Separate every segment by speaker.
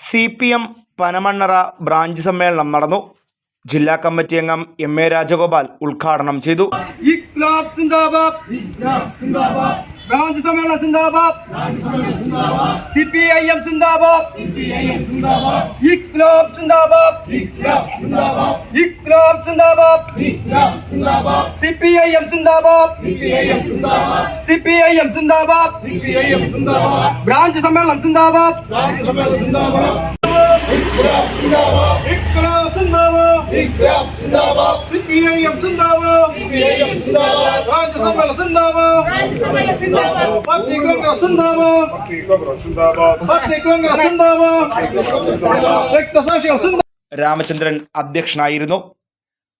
Speaker 1: CPM പനമണ്ണറ branch സമ്മേളനം നടന്നു. ജില്ലാ കമ്മിറ്റി അംഗം MA രാജഗോപാൽ ഉദ്ഘാടനം ചെയ്തു.
Speaker 2: ബ്രാഞ്ച് സമ്മേളനം സിന്ദാബാദ്, CPIM സിന്ദാബാദ്, ഇക്ലാബ് സിന്ദാബാദ്, ഇക്ലാബ് സിന്ദാബാദ്, CPIM സിന്ദാബാദ്, CPIM സിന്ദാബാദ്, ബ്രാഞ്ച് സമ്മേളനം സിന്ദാബാദ്, ഇക്ലാബ് സിന്ദാബാദ്, ഇക്ലാബ് സിന്ദാബാദ്, CPIM സിന്ദാബാദ്, ബ്രാഞ്ച് സമ്മേളനം സിന്ദാബാദ്, പാർട്ടി കോൺഗ്രസ് സിന്ദാബാദ്, പാർട്ടി കോൺഗ്രസ് സിന്ദാബാദ്, രക്തസാക്ഷികൾ സിന്ദാബാദ്.
Speaker 1: രാമചന്ദ്രൻ അധ്യക്ഷനായിരുന്നു.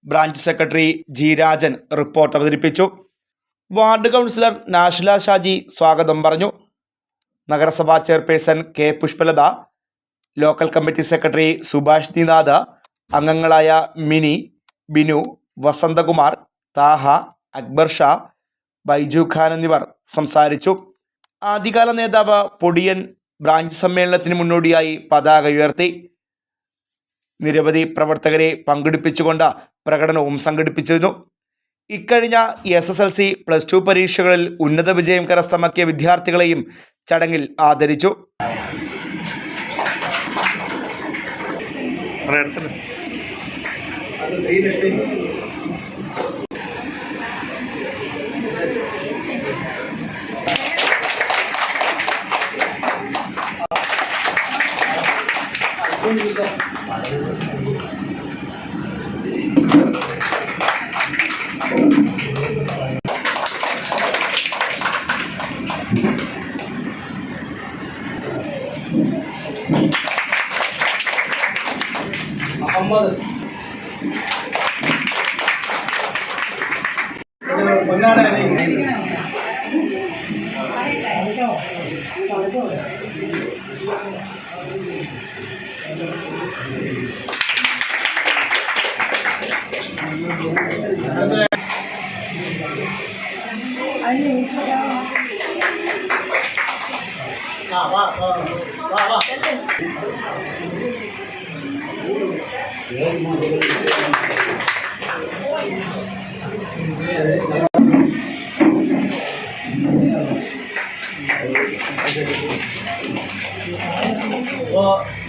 Speaker 1: Branch secretary G Rajan report അവതരിപ്പിച്ചു. വാർഡ് കൗൺസിലർ നാഷില ഷാജി സ്വാഗതം പറഞ്ഞു. നഗരസഭാ chairperson K Pushpalatha, local committee secretary Subhash Ninath, അംഗങ്ങളായ മിനി, ബിനു, വസന്തകുമാർ, താഹ, അക്ബർ ഷാ, ബൈജു ഖാൻ എന്നിവർ സംസാരിച്ചു. ആദ്യകാല നേതാവ് പൊടിയൻ ബ്രാഞ്ച് സമ്മേളനത്തിന് മുന്നോടിയായി പതാക ഉയർത്തി. നിരവധി പ്രവർത്തകരെ പങ്കെടുപ്പിച്ചുകൊണ്ട് പ്രകടനവും സംഘടിപ്പിച്ചിരുന്നു. ഇക്കഴിഞ്ഞ SSLC +2 പരീക്ഷകളിൽ ഉന്നത വിജയം കരസ്ഥമാക്കിയ വിദ്യാർത്ഥികളെയും ചടങ്ങിൽ ആദരിച്ചു.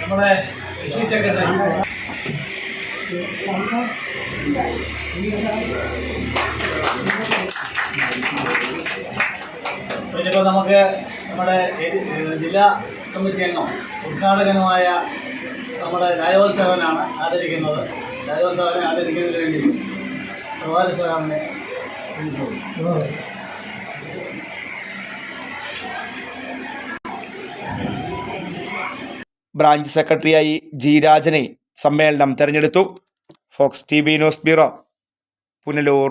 Speaker 3: നമ്മുടെ സെക്രട്ടറി ഇനിയിപ്പോൾ നമുക്ക് നമ്മുടെ ജില്ലാ കമ്മിറ്റി അംഗം ഉദ്ഘാടകനുമായ നമ്മുടെ രാജോത്സവനാണ് ആദരിക്കുന്നത്. രാജോത്സവനെ ആദരിക്കുന്നതിന് വേണ്ടി പ്രഭാര സാറിനെ
Speaker 1: ബ്രാഞ്ച് സെക്രട്ടറിയായി G രാജനെ സമ്മേളനം തെരഞ്ഞെടുത്തു. Fox TV news bureau, Punalur.